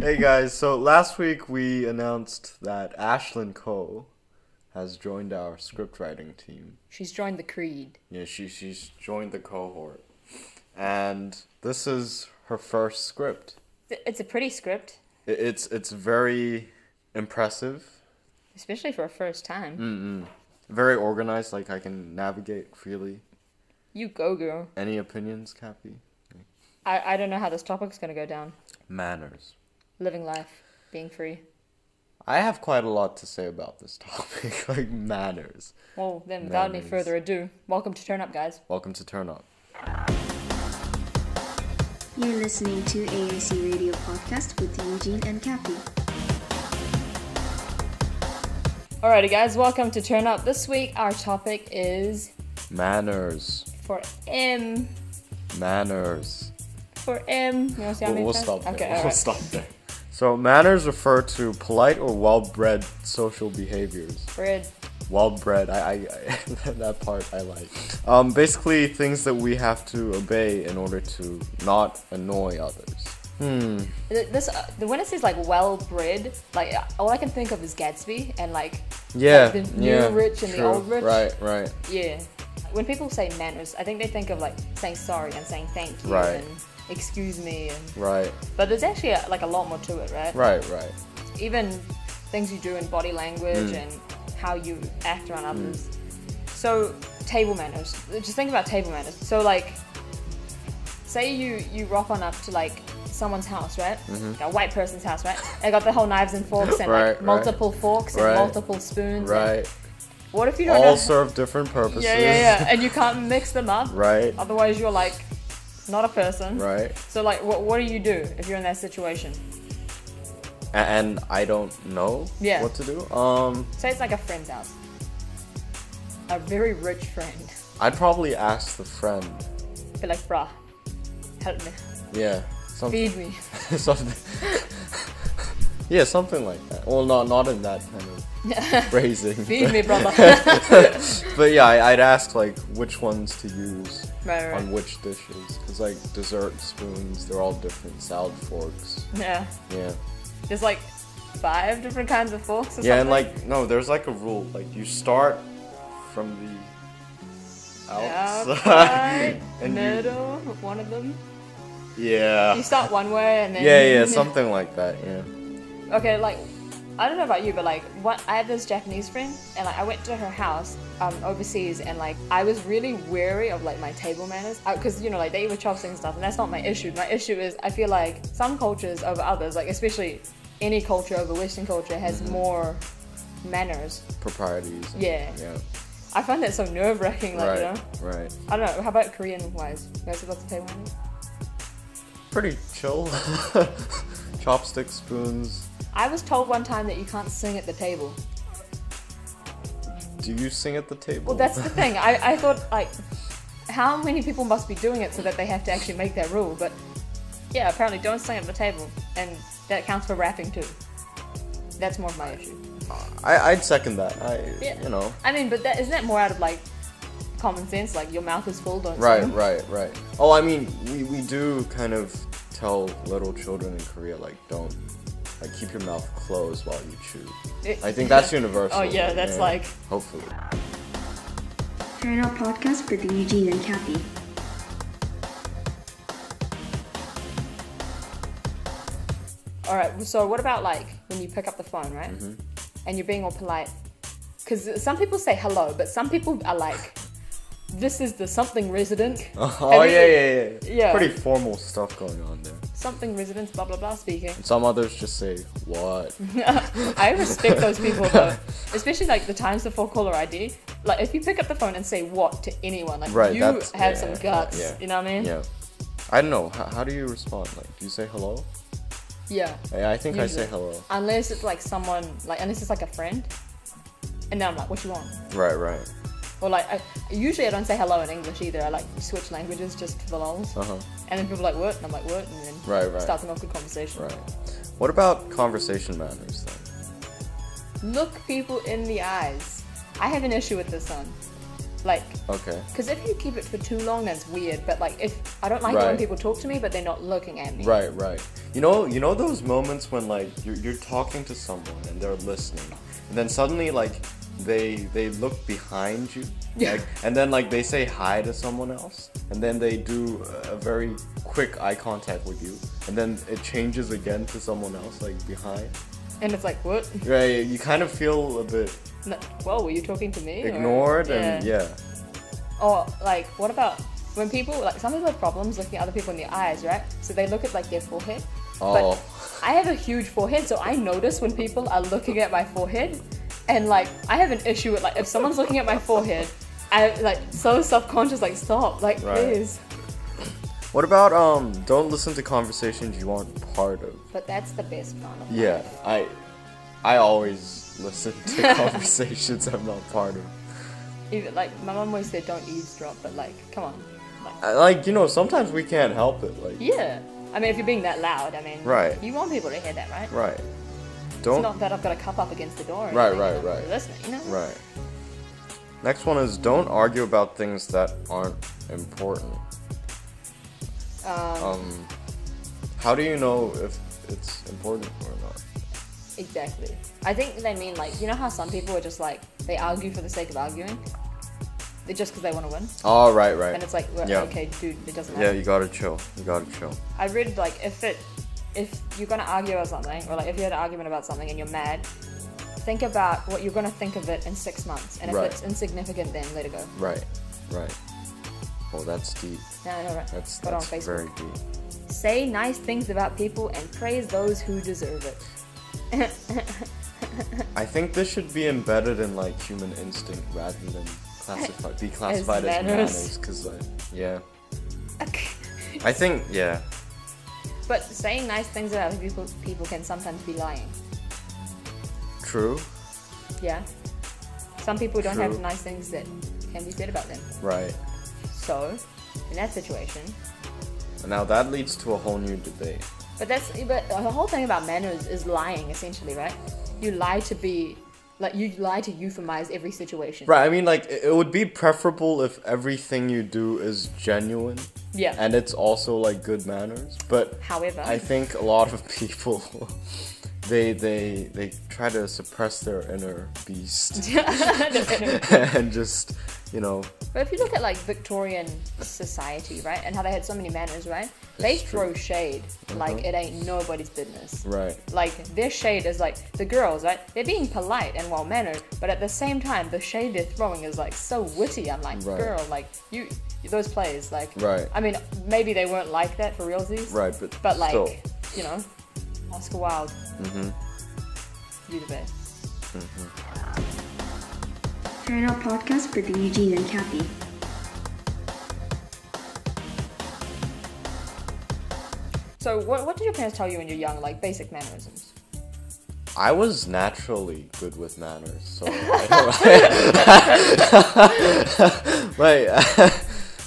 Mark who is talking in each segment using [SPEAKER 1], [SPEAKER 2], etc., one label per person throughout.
[SPEAKER 1] Hey guys, so last week we announced that Ashlyn Coe has joined our script writing team.
[SPEAKER 2] She's joined the creed.
[SPEAKER 1] Yeah, she's joined the cohort. And this is her first script.
[SPEAKER 2] It's a pretty script.
[SPEAKER 1] It's very impressive.
[SPEAKER 2] Especially for a first time.
[SPEAKER 1] Very organized, like I can navigate freely.
[SPEAKER 2] You go, girl.
[SPEAKER 1] Any opinions, Cappy?
[SPEAKER 2] I don't know how this topic's going to go down.
[SPEAKER 1] Manners.
[SPEAKER 2] Living life. Being free.
[SPEAKER 1] I have quite a lot to say about this topic, like manners.
[SPEAKER 2] Well, then without any further ado, welcome to Turn Up, guys.
[SPEAKER 1] Welcome to Turn Up.
[SPEAKER 3] You're listening to AAC Radio Podcast with Eugene and Cappy.
[SPEAKER 2] Alrighty, guys, welcome to Turn Up. This week, our topic is...
[SPEAKER 1] Manners.
[SPEAKER 2] For M.
[SPEAKER 1] Manners.
[SPEAKER 2] For M. You want to see how many
[SPEAKER 1] We'll
[SPEAKER 2] times?
[SPEAKER 1] stop there.
[SPEAKER 2] Okay,
[SPEAKER 1] We'll
[SPEAKER 2] alright.
[SPEAKER 1] stop there. So, manners refer to polite or well-bred social behaviors.
[SPEAKER 2] Bread.
[SPEAKER 1] Well-bred, I that part I like. Basically, things that we have to obey in order to not annoy others.
[SPEAKER 2] This when it says like well-bred, like all I can think of is Gatsby and like the new rich and
[SPEAKER 1] true.
[SPEAKER 2] the old rich.
[SPEAKER 1] Right.
[SPEAKER 2] Yeah. When people say manners, I think they think of like saying sorry and saying thank you
[SPEAKER 1] Right.
[SPEAKER 2] and excuse me and
[SPEAKER 1] Right.
[SPEAKER 2] but there's actually like a lot more to it, right?
[SPEAKER 1] Right.
[SPEAKER 2] Even things you do in body language and how you act around others. So table manners. Just think about table manners. So like say you rock on up to like someone's house, right? Like a white person's house, right? They got the whole knives and forks and like multiple forks and multiple spoons.
[SPEAKER 1] Right.
[SPEAKER 2] And what if you don't
[SPEAKER 1] All
[SPEAKER 2] know?
[SPEAKER 1] serve different purposes.
[SPEAKER 2] Yeah. And you can't mix them up.
[SPEAKER 1] Right.
[SPEAKER 2] Otherwise you're like not a person.
[SPEAKER 1] Right.
[SPEAKER 2] So like what do you do if you're in that situation?
[SPEAKER 1] And I don't know what to do.
[SPEAKER 2] Say it's like a friend's house. A very rich friend.
[SPEAKER 1] I'd probably ask the friend.
[SPEAKER 2] Be like, bruh, help me.
[SPEAKER 1] Yeah.
[SPEAKER 2] Feed me.
[SPEAKER 1] something. Yeah, something like that. Well, not in that kind of phrasing.
[SPEAKER 2] Feed me, brother.
[SPEAKER 1] But yeah, I'd ask like which ones to use
[SPEAKER 2] Right.
[SPEAKER 1] on which dishes. Because like dessert spoons, they're all different. Salad forks.
[SPEAKER 2] Yeah.
[SPEAKER 1] Yeah.
[SPEAKER 2] There's like 5 different kinds of forks or something.
[SPEAKER 1] Yeah, and like, no, there's like a rule. Like you start from the outside.
[SPEAKER 2] and middle, one of them.
[SPEAKER 1] Yeah.
[SPEAKER 2] You start one way and then...
[SPEAKER 1] Yeah, something like that, yeah.
[SPEAKER 2] Okay, like, I don't know about you, but like, I had this Japanese friend, and like, I went to her house overseas, and like, I was really wary of like my table manners, because you know, like they eat with chopsticks and stuff, and that's not my issue. My issue is I feel like some cultures over others, like especially any culture over Western culture, has more manners.
[SPEAKER 1] Proprieties.
[SPEAKER 2] Yeah. I find that so nerve-wracking, like, you know?
[SPEAKER 1] Right.
[SPEAKER 2] I don't know, how about Korean-wise? You guys have lots of table manners?
[SPEAKER 1] Pretty chill. Chopsticks, spoons.
[SPEAKER 2] I was told one time that you can't sing at the table.
[SPEAKER 1] Do you sing at the table?
[SPEAKER 2] Well, that's the thing. I thought, like, how many people must be doing it so that they have to actually make that rule? But, yeah, apparently don't sing at the table. And that counts for rapping, too. That's more of my issue.
[SPEAKER 1] I'd second that. You know.
[SPEAKER 2] I mean, but isn't that more out of, like, common sense? Like, your mouth is full, don't sing.
[SPEAKER 1] Right. Oh, I mean, we do kind of tell little children in Korea, like, don't, like, keep your mouth closed while you chew. I think that's universal.
[SPEAKER 2] Oh, yeah, that's like...
[SPEAKER 1] Hopefully.
[SPEAKER 3] Turn Up Podcast with Eugene and Cappy.
[SPEAKER 2] Alright, so what about, like, when you pick up the phone, right? And you're being all polite? Because some people say hello, but some people are like, this is the something resident.
[SPEAKER 1] Oh,
[SPEAKER 2] yeah.
[SPEAKER 1] Pretty formal stuff going on there.
[SPEAKER 2] Something residents, blah, blah, blah, speaking.
[SPEAKER 1] And some others just say, what?
[SPEAKER 2] I respect those people, though. Especially, like, the times before caller ID. Like, if you pick up the phone and say what to anyone, like, you have some guts. You know what I mean?
[SPEAKER 1] Yeah. I don't know. How do you respond? Like, do you say hello?
[SPEAKER 2] Yeah.
[SPEAKER 1] I think
[SPEAKER 2] usually.
[SPEAKER 1] I say hello.
[SPEAKER 2] Unless it's, like, someone, like, unless it's, like, a friend. And then I'm like, what you want?
[SPEAKER 1] Right.
[SPEAKER 2] Or like, usually I don't say hello in English either. I like switch languages just for the lols. And then people are like, what? And I'm like, what? And then start an awkward conversation.
[SPEAKER 1] Right. What about conversation manners then?
[SPEAKER 2] Look people in the eyes. I have an issue with this one. Like,
[SPEAKER 1] Okay.
[SPEAKER 2] because if you keep it for too long, that's weird. But like, if I don't like it when people talk to me, but they're not looking at me.
[SPEAKER 1] Right, right. You know those moments when like you're talking to someone and they're listening, and then suddenly like they look behind you, like, and then like they say hi to someone else, and then they do a very quick eye contact with you, and then it changes again to someone else like behind.
[SPEAKER 2] And it's like, what?
[SPEAKER 1] Right, you kind of feel a bit
[SPEAKER 2] Whoa, were you talking to me?
[SPEAKER 1] ignored,
[SPEAKER 2] or,
[SPEAKER 1] and yeah.
[SPEAKER 2] Or like, what about when people, like some people have problems looking at other people in the eyes, right? So they look at like their forehead.
[SPEAKER 1] Oh.
[SPEAKER 2] But I have a huge forehead, so I notice when people are looking at my forehead, and like I have an issue with like if someone's looking at my forehead, I'm like so self-conscious, like stop, like please.
[SPEAKER 1] What about don't listen to conversations you aren't part of?
[SPEAKER 2] But that's the best part of
[SPEAKER 1] Yeah,
[SPEAKER 2] life.
[SPEAKER 1] I always listen to conversations I'm not part of.
[SPEAKER 2] Even like my mom always said, don't eavesdrop, but like, come on.
[SPEAKER 1] Like, you know, sometimes we can't help it. Like,
[SPEAKER 2] yeah, I mean, if you're being that loud, I mean,
[SPEAKER 1] right.
[SPEAKER 2] You want people to hear that, right?
[SPEAKER 1] Right.
[SPEAKER 2] It's not that I've got a cup up against the door. Or
[SPEAKER 1] right,
[SPEAKER 2] anything,
[SPEAKER 1] right.
[SPEAKER 2] Listening, you know.
[SPEAKER 1] Right. Next one is don't argue about things that aren't important. How do you know if it's important or not?
[SPEAKER 2] Exactly. I think they mean like, you know how some people are just like, they argue for the sake of arguing? They're just because they want to win.
[SPEAKER 1] Oh, right, right.
[SPEAKER 2] And it's like, well,
[SPEAKER 1] yeah.
[SPEAKER 2] Okay, dude, it doesn't matter.
[SPEAKER 1] Yeah, you gotta chill. You gotta chill.
[SPEAKER 2] I read like, if you're gonna argue about something, or like if you had an argument about something and you're mad, think about what you're gonna think of it in 6 months. And if it's insignificant, then let it go.
[SPEAKER 1] Right, right. Oh, that's deep.
[SPEAKER 2] Yeah, I know, right?
[SPEAKER 1] That's very deep.
[SPEAKER 2] Say nice things about people and praise those who deserve it.
[SPEAKER 1] I think this should be embedded in like human instinct rather than be classified as manners, because yeah. I think, yeah.
[SPEAKER 2] But saying nice things about people can sometimes be lying.
[SPEAKER 1] True.
[SPEAKER 2] Yeah. Some people don't have nice things that can be said about them.
[SPEAKER 1] Right.
[SPEAKER 2] So, in that situation.
[SPEAKER 1] Now that leads to a whole new debate.
[SPEAKER 2] But the whole thing about manners is lying, essentially, right? You lie to euphemize every situation.
[SPEAKER 1] Right, I mean, like, it would be preferable if everything you do is genuine.
[SPEAKER 2] Yeah.
[SPEAKER 1] And it's also, like, good manners. But
[SPEAKER 2] however,
[SPEAKER 1] I think a lot of people, they try to suppress their inner beast. And just, you know.
[SPEAKER 2] But if you look at, like, Victorian society, right? And how they had so many manners, right? They throw shade like it ain't nobody's business.
[SPEAKER 1] Right.
[SPEAKER 2] Like, their shade is like, the girls, right? They're being polite and well-mannered, but at the same time, the shade they're throwing is, like, so witty. I'm like, girl, like, those plays, like... Right. I mean, maybe they weren't like that for realsies.
[SPEAKER 1] Right,
[SPEAKER 2] but like,
[SPEAKER 1] still.
[SPEAKER 2] You know, Oscar Wilde. You the best.
[SPEAKER 3] Try It Out podcast with Eugene and Kathy.
[SPEAKER 2] So what did your parents tell you when you're young, like basic mannerisms?
[SPEAKER 1] I was naturally good with manners, so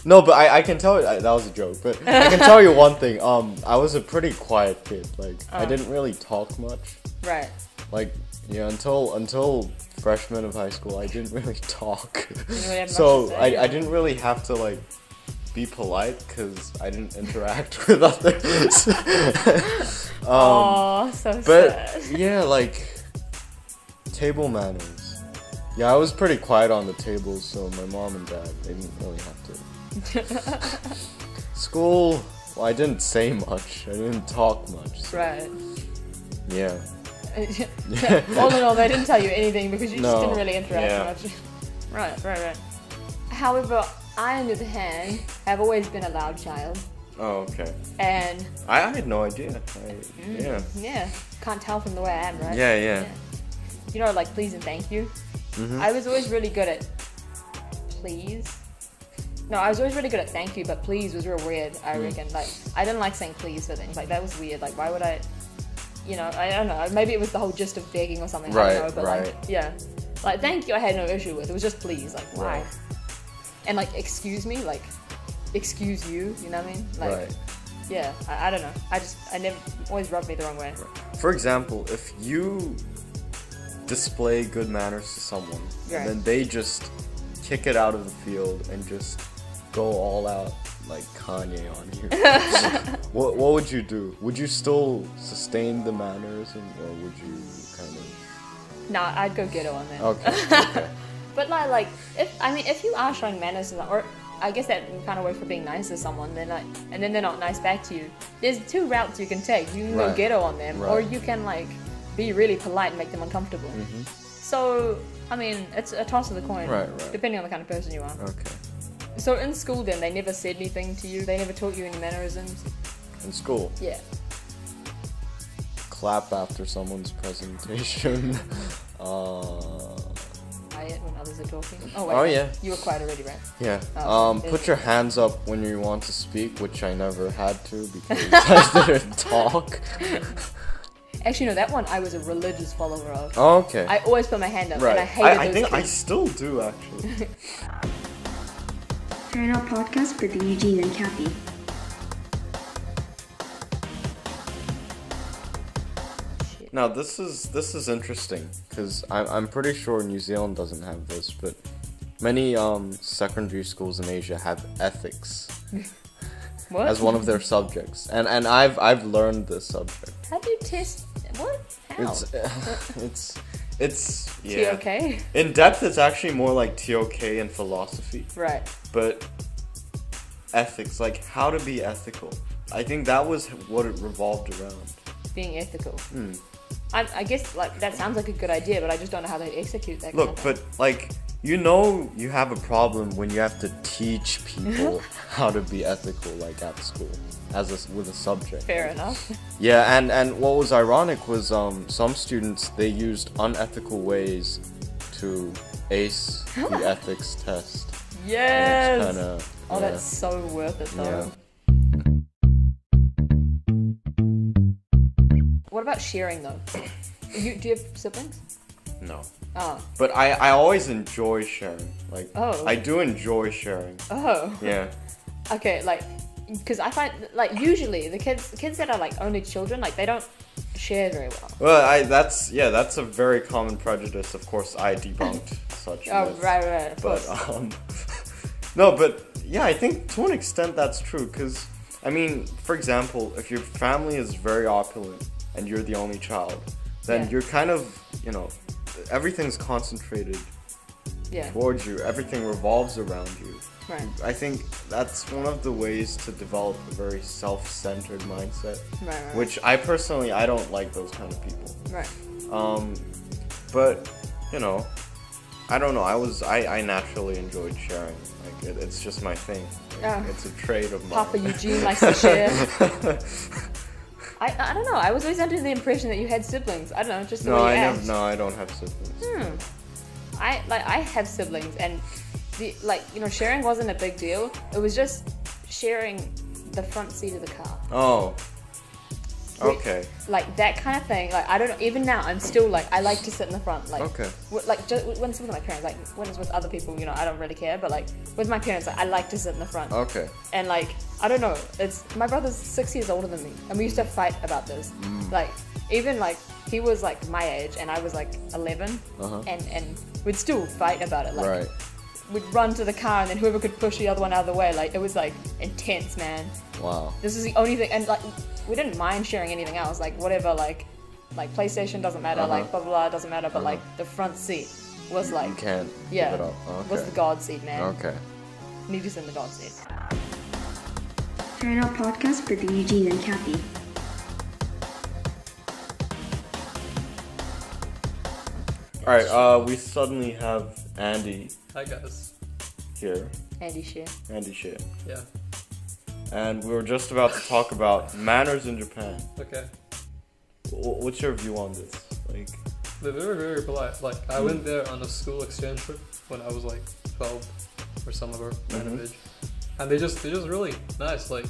[SPEAKER 1] no, but I can tell you, that was a joke, but I can tell you one thing, I was a pretty quiet kid, like, I didn't really talk much.
[SPEAKER 2] Right.
[SPEAKER 1] Like, yeah, until freshman of high school, I didn't really talk.
[SPEAKER 2] You didn't really have much
[SPEAKER 1] so
[SPEAKER 2] to say,
[SPEAKER 1] I didn't really have to, like, be polite because I didn't interact with others.
[SPEAKER 2] Oh, so sad.
[SPEAKER 1] Yeah, like table manners. Yeah, I was pretty quiet on the tables, so my mom and dad, they didn't really have to. School, well, I didn't say much. I didn't talk much. So.
[SPEAKER 2] Right.
[SPEAKER 1] Yeah.
[SPEAKER 2] All in all, they didn't tell you anything because you just didn't really interact much. Right. However, I, on the other hand, have always been a loud child.
[SPEAKER 1] Oh, okay.
[SPEAKER 2] And
[SPEAKER 1] I had no idea.
[SPEAKER 2] Yeah. Can't tell from the way I am, right?
[SPEAKER 1] Yeah.
[SPEAKER 2] You know, like please and thank you. I was always really good at please. No, I was always really good at thank you, but please was real weird, I reckon. Like, I didn't like saying please for things. Like, that was weird. Like, why would I... You know, I don't know. Maybe it was the whole gist of begging or something. I don't know, but like, yeah. Like, thank you I had no issue with. It was just please. Like, why?
[SPEAKER 1] Right.
[SPEAKER 2] And like, excuse me, like, excuse you, you know what I mean? Like, yeah, I don't know. I never, always rubbed me the wrong way.
[SPEAKER 1] For example, if you display good manners to someone, and then they just kick it out of the field and just go all out like Kanye on you, what would you do? Would you still sustain the mannerism, or would you kind of?
[SPEAKER 2] Nah, I'd go ghetto on that.
[SPEAKER 1] Okay.
[SPEAKER 2] But like, if you are showing manners, or I guess that kind of works for being nice to someone, then like, and then they're not nice back to you. There's two routes you can take. You can go ghetto on them, or you can like be really polite and make them uncomfortable. So I mean, it's a toss of the coin, depending on the kind of person you are.
[SPEAKER 1] Okay.
[SPEAKER 2] So in school, then they never said anything to you. They never taught you any mannerisms.
[SPEAKER 1] In school.
[SPEAKER 2] Yeah.
[SPEAKER 1] Clap after someone's presentation.
[SPEAKER 2] Quiet when others are talking. Oh wait.
[SPEAKER 1] Oh yeah.
[SPEAKER 2] You were quiet already, right?
[SPEAKER 1] Yeah.
[SPEAKER 2] Oh,
[SPEAKER 1] put your hands up when you want to speak, which I never had to because I didn't talk.
[SPEAKER 2] Actually, no, that one I was a religious follower of.
[SPEAKER 1] Oh, okay.
[SPEAKER 2] I always put my hand up,
[SPEAKER 1] Right.
[SPEAKER 2] and I hated
[SPEAKER 1] I
[SPEAKER 2] those
[SPEAKER 1] think
[SPEAKER 2] kids.
[SPEAKER 1] I still do actually.
[SPEAKER 3] Turn Out Podcast with Eugene and Kathy.
[SPEAKER 1] Now this is interesting because I'm pretty sure New Zealand doesn't have this, but many secondary schools in Asia have ethics
[SPEAKER 2] What?
[SPEAKER 1] as one of their subjects, and I've learned this subject.
[SPEAKER 2] How do you test? What? How?
[SPEAKER 1] It's yeah.
[SPEAKER 2] TOK?
[SPEAKER 1] In depth, it's actually more like TOK and philosophy.
[SPEAKER 2] Right.
[SPEAKER 1] But ethics, like how to be ethical, I think that was what it revolved around.
[SPEAKER 2] Being ethical. I guess like that sounds like a good idea, but I just don't know how they execute that.
[SPEAKER 1] Look,
[SPEAKER 2] kind of
[SPEAKER 1] but like you know, you have a problem when you have to teach people how to be ethical, like at school, with a subject.
[SPEAKER 2] Fair enough.
[SPEAKER 1] Yeah, and what was ironic was some students, they used unethical ways to ace the ethics test.
[SPEAKER 2] Yes.
[SPEAKER 1] Kinda,
[SPEAKER 2] Oh, that's so worth it though.
[SPEAKER 1] Yeah.
[SPEAKER 2] What about sharing though? Do you have siblings?
[SPEAKER 1] No.
[SPEAKER 2] Oh.
[SPEAKER 1] But I always enjoy sharing. Like,
[SPEAKER 2] Oh.
[SPEAKER 1] I do enjoy sharing.
[SPEAKER 2] Oh.
[SPEAKER 1] Yeah.
[SPEAKER 2] Okay, like, because I find like usually the kids that are like only children, like they don't share very well.
[SPEAKER 1] Well, that's a very common prejudice. Of course, I debunked such.
[SPEAKER 2] Oh,
[SPEAKER 1] myths.
[SPEAKER 2] right, of
[SPEAKER 1] But
[SPEAKER 2] course.
[SPEAKER 1] no, but yeah, I think to an extent that's true. Because I mean, for example, if your family is very opulent and you're the only child, then you're kind of, everything's concentrated towards you. Everything revolves around you.
[SPEAKER 2] Right.
[SPEAKER 1] I think that's one of the ways to develop a very self-centered mindset.
[SPEAKER 2] Right.
[SPEAKER 1] Which I personally, I don't like those kind of people.
[SPEAKER 2] Right.
[SPEAKER 1] But I don't know. I naturally enjoyed sharing. Like it's just my thing. Like, it's a trait of mine.
[SPEAKER 2] Papa Eugene likes to share. I don't know. I was always under the impression that you had siblings. I don't know, just the way you act.
[SPEAKER 1] No, I don't have siblings.
[SPEAKER 2] I have siblings, and sharing wasn't a big deal. It was just sharing the front seat of the car.
[SPEAKER 1] Oh. Okay.
[SPEAKER 2] Like that kind of thing. Like I don't know. Even now, I'm still like I like to sit in the front. Like
[SPEAKER 1] okay.
[SPEAKER 2] Just when it's with my parents. Like when it's with other people, I don't really care. But like with my parents, like I like to sit in the front.
[SPEAKER 1] Okay.
[SPEAKER 2] And like I don't know. It's my brother's 6 years older than me, and we used to fight about this. Like even like he was like my age, and I was like 11, and we'd still fight about it. Like
[SPEAKER 1] right.
[SPEAKER 2] we'd run to the car, and then whoever could push the other one out of the way. Like it was like intense, man.
[SPEAKER 1] Wow.
[SPEAKER 2] This is the only thing, and like we didn't mind sharing anything else, like whatever, like PlayStation doesn't matter, like blah blah blah doesn't matter, but like the front seat was like
[SPEAKER 1] you can't give it up. Okay.
[SPEAKER 2] was the God seat, man.
[SPEAKER 1] Okay.
[SPEAKER 2] Need to sit in the God seat.
[SPEAKER 3] Turn Out Podcast with Eugene and Kathy.
[SPEAKER 1] All right. We suddenly have Andy.
[SPEAKER 4] Hi guys.
[SPEAKER 1] Here.
[SPEAKER 2] Andy share.
[SPEAKER 1] Andy shit.
[SPEAKER 4] Yeah.
[SPEAKER 1] And we were just about to talk about manners in Japan.
[SPEAKER 4] Okay.
[SPEAKER 1] What's your view on this? Like,
[SPEAKER 4] They're very, very polite. Like, I went there on a school exchange trip when I was like 12 or somewhere random age, and they just really nice. Like,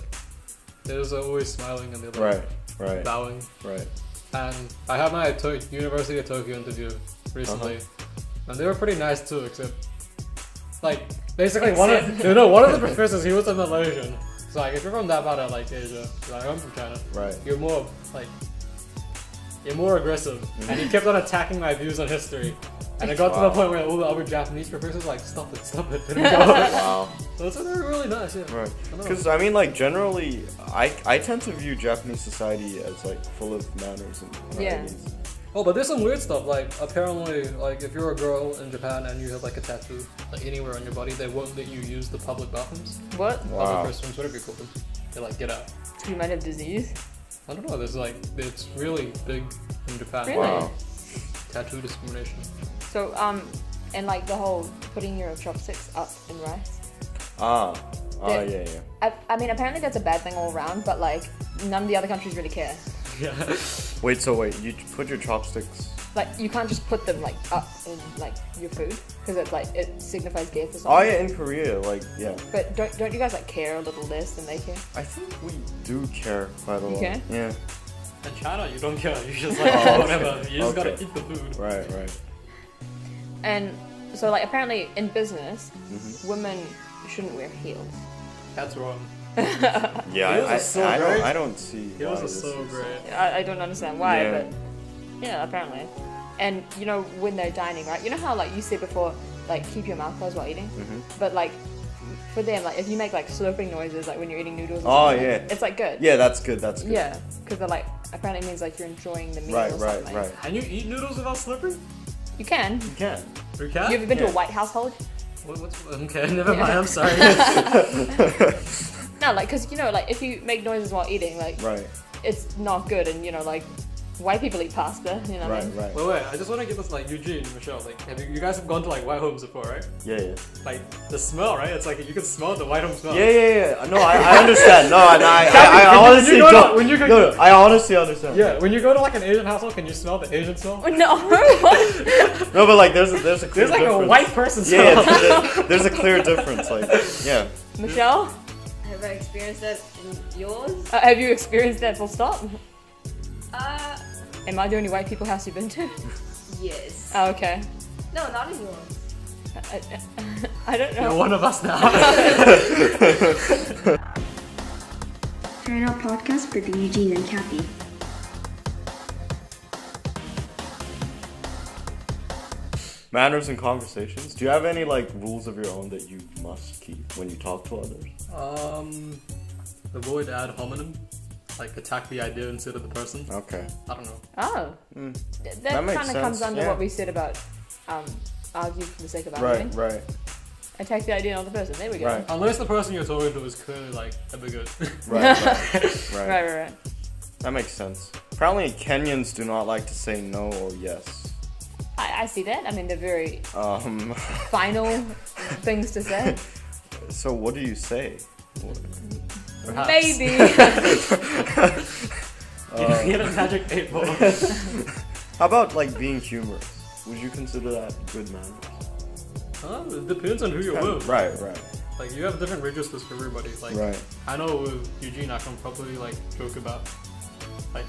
[SPEAKER 4] they're just always smiling and they're like
[SPEAKER 1] right,
[SPEAKER 4] bowing.
[SPEAKER 1] right.
[SPEAKER 4] And I had my University of Tokyo interview recently, and they were pretty nice too. Except, like, basically one of the professors, he was a Malaysian. So like, if you're from that part of like Asia, like I'm from China,
[SPEAKER 1] Right.
[SPEAKER 4] you're more like you're more aggressive, and he kept on attacking my views on history. And it got to the point where all the other Japanese professors were like, stop it, didn't go.
[SPEAKER 1] Wow.
[SPEAKER 4] So it's really nice, yeah.
[SPEAKER 1] Right. Because I mean, like generally, I tend to view Japanese society as like full of manners and varieties.
[SPEAKER 4] Oh, but there's some weird stuff. Like apparently, like if you're a girl in Japan and you have like a tattoo, like anywhere on your body, they won't let you use the public bathrooms.
[SPEAKER 2] What?
[SPEAKER 4] Public restrooms, whatever you call them. They're like, get out.
[SPEAKER 2] You might have disease.
[SPEAKER 4] I don't know. There's like, it's really big in Japan.
[SPEAKER 2] Really?
[SPEAKER 1] Wow.
[SPEAKER 4] Tattoo discrimination.
[SPEAKER 2] So, and like the whole putting your chopsticks up in rice.
[SPEAKER 1] Yeah.
[SPEAKER 2] I mean, apparently that's a bad thing all around, but like none of the other countries really care.
[SPEAKER 4] Yeah.
[SPEAKER 1] Wait, you put your chopsticks...
[SPEAKER 2] Like, you can't just put them like up in like your food, because it's like, it signifies gay for something.
[SPEAKER 1] Oh yeah, in Korea, like, yeah.
[SPEAKER 2] But don't you guys like care a little less than they care?
[SPEAKER 1] I think we do care quite a lot.
[SPEAKER 2] care?
[SPEAKER 1] Yeah.
[SPEAKER 4] In China, you don't care. You just like, whatever. You just gotta eat the food.
[SPEAKER 1] Right.
[SPEAKER 2] And so like apparently in business, women shouldn't wear heels.
[SPEAKER 4] That's wrong.
[SPEAKER 1] Yeah,
[SPEAKER 4] Heels are so great.
[SPEAKER 1] I don't see
[SPEAKER 4] Heels
[SPEAKER 1] why
[SPEAKER 4] are
[SPEAKER 1] this
[SPEAKER 4] so
[SPEAKER 1] is-
[SPEAKER 4] great.
[SPEAKER 2] I don't understand why,
[SPEAKER 1] Yeah.
[SPEAKER 2] but yeah, apparently. And you know when they're dining, right? You know how like you said before, like keep your mouth closed while eating, but like for them, like if you make like slurping noises, like when you're eating noodles.
[SPEAKER 1] Oh,
[SPEAKER 2] something,
[SPEAKER 1] yeah.
[SPEAKER 2] it's like good.
[SPEAKER 1] Yeah, that's good.
[SPEAKER 2] Yeah, because they're like apparently it means like you're enjoying the meal.
[SPEAKER 1] Right.
[SPEAKER 2] or something.
[SPEAKER 4] Can you eat noodles without slurping?
[SPEAKER 2] You can.
[SPEAKER 1] You can.
[SPEAKER 4] You can?
[SPEAKER 2] You ever been to a
[SPEAKER 1] Yeah.
[SPEAKER 2] white household?
[SPEAKER 4] Okay, never mind. I'm sorry.
[SPEAKER 2] No, like because you know, like if you make noises while eating, like
[SPEAKER 1] Right.
[SPEAKER 2] it's not good, and you know, like white people eat pasta. You know what I mean?
[SPEAKER 1] Right.
[SPEAKER 4] Wait. I just want to get this like Eugene, Michelle. Like, you guys have gone to like white homes before, right?
[SPEAKER 1] Yeah.
[SPEAKER 4] Like the smell, right? It's like you can smell the white home smell.
[SPEAKER 1] Yeah. No, I understand. No, I honestly
[SPEAKER 4] you go to-
[SPEAKER 1] don't.
[SPEAKER 4] when you go-
[SPEAKER 1] No, I honestly understand.
[SPEAKER 4] Yeah, when you go to like an Asian household, can you smell the Asian smell?
[SPEAKER 2] No.
[SPEAKER 1] No, but like there's a clear
[SPEAKER 4] There's like
[SPEAKER 1] difference.
[SPEAKER 4] a white person smell.
[SPEAKER 1] Yeah, there's a clear difference. Like, yeah.
[SPEAKER 2] Michelle,
[SPEAKER 5] Have I experienced that in yours?
[SPEAKER 2] have you experienced that? Full stop.
[SPEAKER 5] Uh,
[SPEAKER 2] Am I the only white people house you've been to?
[SPEAKER 5] yes.
[SPEAKER 2] Oh, okay.
[SPEAKER 5] No, not in yours.
[SPEAKER 2] I don't know.
[SPEAKER 4] You're one of us now.
[SPEAKER 3] Try Out Podcast with Eugene and Kathy.
[SPEAKER 1] Manners and conversations. Do you have any like rules of your own that you must keep when you talk to others?
[SPEAKER 4] Avoid ad hominem. Like attack the idea instead of the person.
[SPEAKER 1] Okay.
[SPEAKER 4] I don't know.
[SPEAKER 2] Oh.
[SPEAKER 1] That
[SPEAKER 2] That
[SPEAKER 1] makes
[SPEAKER 2] kind of comes
[SPEAKER 1] sense,
[SPEAKER 2] under
[SPEAKER 1] yeah.
[SPEAKER 2] what we said about argue for the sake of arguing.
[SPEAKER 1] Right.
[SPEAKER 2] Attack the idea of the person. There we go.
[SPEAKER 1] Right.
[SPEAKER 4] Unless the person you're talking to is clearly like a bigot.
[SPEAKER 1] Right.
[SPEAKER 2] Right.
[SPEAKER 1] That makes sense. Apparently, Kenyans do not like to say no or yes.
[SPEAKER 2] I see that. I mean, they're very
[SPEAKER 1] Um.
[SPEAKER 2] final things to say.
[SPEAKER 1] So what do you say?
[SPEAKER 4] Perhaps.
[SPEAKER 2] Maybe.
[SPEAKER 4] You get a magic 8 ball.
[SPEAKER 1] How about like being humorous? Would you consider that good manners?
[SPEAKER 4] It depends on who you're with.
[SPEAKER 1] Right.
[SPEAKER 4] Like you have different registers for everybody. Like
[SPEAKER 1] Right.
[SPEAKER 4] I know with Eugene, I can probably like joke about like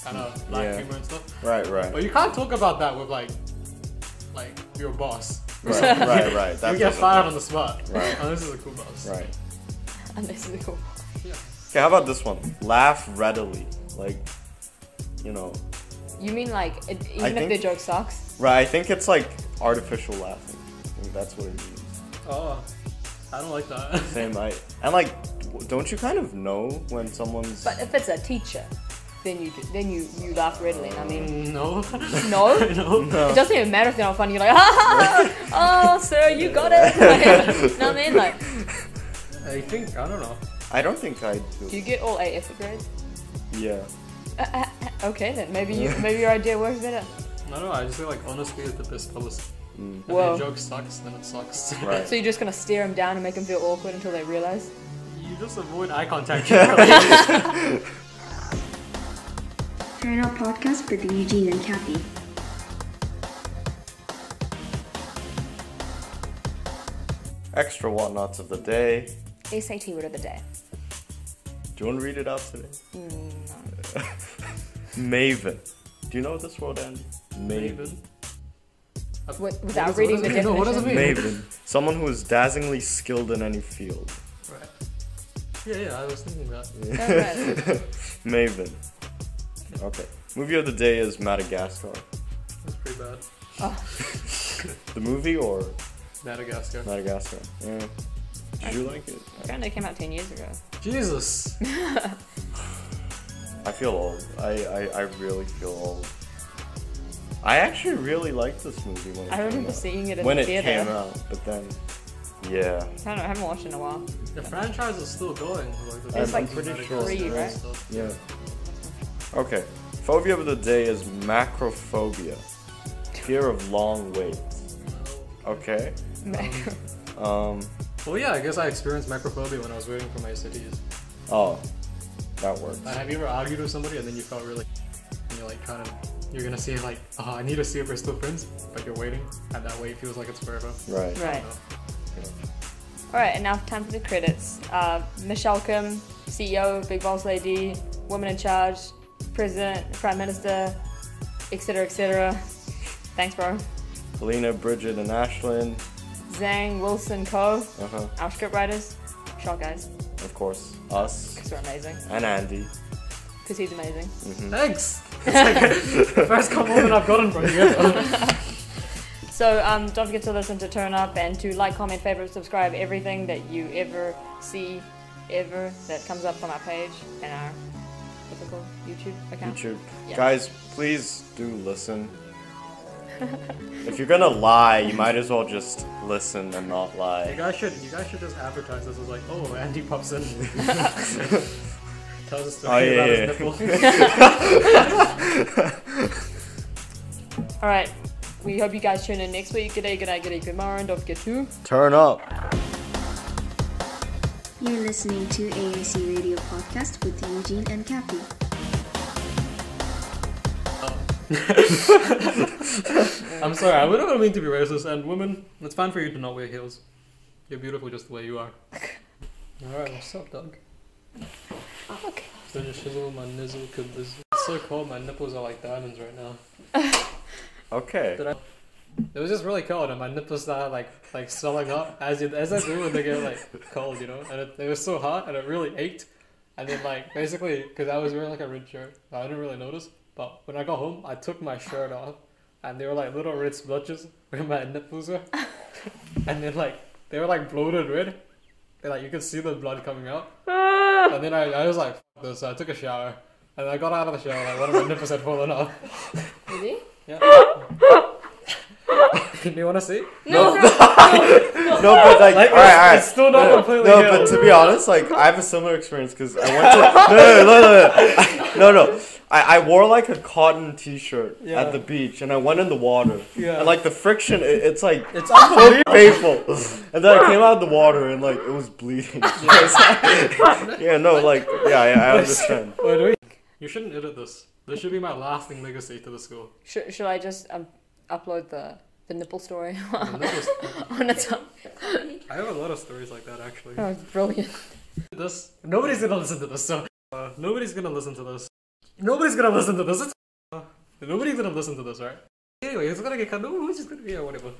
[SPEAKER 4] kind of black humor and stuff.
[SPEAKER 1] Right.
[SPEAKER 4] But you can't talk about that with like your boss.
[SPEAKER 1] Right. That
[SPEAKER 4] You get
[SPEAKER 1] doesn't
[SPEAKER 4] fired
[SPEAKER 1] work.
[SPEAKER 4] on the spot.
[SPEAKER 1] Right.
[SPEAKER 4] Unless it's a cool boss.
[SPEAKER 1] Right.
[SPEAKER 2] Unless it's cool.
[SPEAKER 4] Yeah.
[SPEAKER 1] Okay, how about this one? Laugh readily. Like, you know.
[SPEAKER 2] You mean like even if
[SPEAKER 1] think-
[SPEAKER 2] the joke sucks?
[SPEAKER 1] Right, I think it's like artificial laughing. I think that's what it means.
[SPEAKER 4] Oh, I don't like that.
[SPEAKER 1] Same, and like, don't you kind of know when someone's...
[SPEAKER 2] But if it's a teacher, then you laugh readily. I mean,
[SPEAKER 4] No.
[SPEAKER 2] no.
[SPEAKER 4] No.
[SPEAKER 2] It doesn't even matter if they're not funny. You're like, oh, sir, you got it. Like, you know what I mean? Like,
[SPEAKER 4] I don't know.
[SPEAKER 1] I don't think I do.
[SPEAKER 2] do you get all A effort grades?
[SPEAKER 1] Yeah.
[SPEAKER 2] Okay then, maybe your idea works better.
[SPEAKER 4] I don't know. I just feel like honesty is the best policy. If
[SPEAKER 2] Whoa.
[SPEAKER 4] your joke sucks, then it sucks.
[SPEAKER 1] Right.
[SPEAKER 2] So you're just gonna stare them down and make them feel awkward until they realize?
[SPEAKER 4] You just avoid eye contact. Generally.
[SPEAKER 3] Try Out Podcast with Eugene and Kathy.
[SPEAKER 1] Extra whatnots of the day.
[SPEAKER 2] SAT word of the day.
[SPEAKER 1] Do you want to read it out today?
[SPEAKER 2] No.
[SPEAKER 1] Maven. Do you know this word, Andy?
[SPEAKER 4] Maven.
[SPEAKER 2] Without reading the definition.
[SPEAKER 4] What does it mean?
[SPEAKER 1] Maven. Someone who is dazzlingly skilled in any field.
[SPEAKER 4] Right. Yeah, I was thinking that.
[SPEAKER 2] Alright.
[SPEAKER 1] Maven. Okay. Movie of the day is Madagascar.
[SPEAKER 4] That's pretty bad.
[SPEAKER 1] The movie or
[SPEAKER 4] Madagascar.
[SPEAKER 1] Madagascar? Yeah. Did you like it?
[SPEAKER 2] Apparently it came out 10 years ago.
[SPEAKER 4] Jesus.
[SPEAKER 1] I feel old. I really feel old. I actually really liked this movie when it
[SPEAKER 2] I
[SPEAKER 1] came
[SPEAKER 2] remember
[SPEAKER 1] out.
[SPEAKER 2] seeing it in
[SPEAKER 1] When
[SPEAKER 2] the
[SPEAKER 1] it
[SPEAKER 2] theater.
[SPEAKER 1] came out, but then, yeah.
[SPEAKER 2] I don't know, I haven't watched it in a while.
[SPEAKER 4] The franchise is still going. Like,
[SPEAKER 2] It's like
[SPEAKER 1] pretty
[SPEAKER 4] Madagascar
[SPEAKER 1] sure.
[SPEAKER 2] 3, right?
[SPEAKER 4] stuff.
[SPEAKER 1] Yeah. Okay. Phobia of the day is macrophobia. Fear of long waits. Okay.
[SPEAKER 4] Well, yeah, I guess I experienced macrophobia when I was waiting for my cities.
[SPEAKER 1] Oh, that works.
[SPEAKER 4] Have you ever argued with somebody and then you felt really, and you're like trying to, you're gonna say like, oh, I need to see if we're still friends, but you're waiting, and that wait feels like it's forever.
[SPEAKER 1] Right.
[SPEAKER 2] Right.
[SPEAKER 4] I don't know.
[SPEAKER 2] Alright, and now time for the credits. Michelle Kim, CEO, Big Boss Lady, Woman in Charge, President, Prime Minister, etc., etc. Thanks, bro.
[SPEAKER 1] Helena, Bridget, and Ashlyn.
[SPEAKER 2] Zhang, Wilson, Co.
[SPEAKER 1] Uh-huh.
[SPEAKER 2] Our scriptwriters. Short guys,
[SPEAKER 1] Of course. Us.
[SPEAKER 2] because we're amazing.
[SPEAKER 1] And Andy.
[SPEAKER 2] Because he's amazing.
[SPEAKER 4] Thanks. It's like the first compliment I've gotten from you.
[SPEAKER 2] So don't forget to listen to Turn Up and to like, comment, favorite, subscribe, everything that you ever see, ever that comes up from our page and our typical YouTube account.
[SPEAKER 1] YouTube.
[SPEAKER 2] Yeah.
[SPEAKER 1] Guys, please do listen. If you're gonna lie, you might as well just listen and not
[SPEAKER 4] You
[SPEAKER 1] lie.
[SPEAKER 4] guys should just advertise this as like, oh, Andy pops in. Tells us
[SPEAKER 1] Oh, yeah,
[SPEAKER 4] about
[SPEAKER 1] yeah.
[SPEAKER 4] his nipple.
[SPEAKER 2] Alright, we hope you guys tune in next week. G'day, g'day, g'day, good morning. Don't forget to
[SPEAKER 1] Turn up.
[SPEAKER 3] You're listening to AAC Radio Podcast with Eugene and Cappy.
[SPEAKER 4] I'm sorry, I wouldn't mean to be racist, and women, it's fine for you to not wear heels. You're beautiful just the way you are. Alright, what's up, dog?
[SPEAKER 2] Okay.
[SPEAKER 4] Finish shizzle, my nizzle, could this. It's so cold, my nipples are like diamonds right now.
[SPEAKER 1] Okay.
[SPEAKER 4] It was just really cold, and my nipples started like swelling up as I do when they get like cold, you know. And it was so hot, and it really ached. And then like basically, because I was wearing like a red shirt, I didn't really notice. But when I got home, I took my shirt off, and they were like little red splotches where my nipples were. And then like they were like bloated red. And like you could see the blood coming out. And then I was like, F this. So I took a shower, and I got out of the shower, like one of my nipples had fallen off.
[SPEAKER 2] Really?
[SPEAKER 4] Yeah. Do you want to see?
[SPEAKER 1] No, but like, alright.
[SPEAKER 4] It's still not completely
[SPEAKER 1] No,
[SPEAKER 4] healed.
[SPEAKER 1] but to be honest, like, I have a similar experience because I went to no. I wore like a cotton T-shirt
[SPEAKER 4] Yeah.
[SPEAKER 1] at the beach, and I went in the water,
[SPEAKER 4] Yeah.
[SPEAKER 1] and like the friction, it's like
[SPEAKER 4] It's
[SPEAKER 1] so
[SPEAKER 4] unbelievable.
[SPEAKER 1] painful. And then I came out of the water, and like it was bleeding. Yeah, no, like, yeah, I understand.
[SPEAKER 4] Wait, wait. You shouldn't edit this. This should be my lasting legacy to the school.
[SPEAKER 2] Should I just upload the nipple story
[SPEAKER 4] The nipples-
[SPEAKER 2] on its own?
[SPEAKER 4] I have a lot of stories like that actually.
[SPEAKER 2] Oh, brilliant.
[SPEAKER 4] This nobody's gonna listen to this, so nobody's gonna listen to this. Nobody's gonna listen to this. Nobody's gonna listen to this, right? Anyway, it's gonna get cut. No, who's just gonna whatever.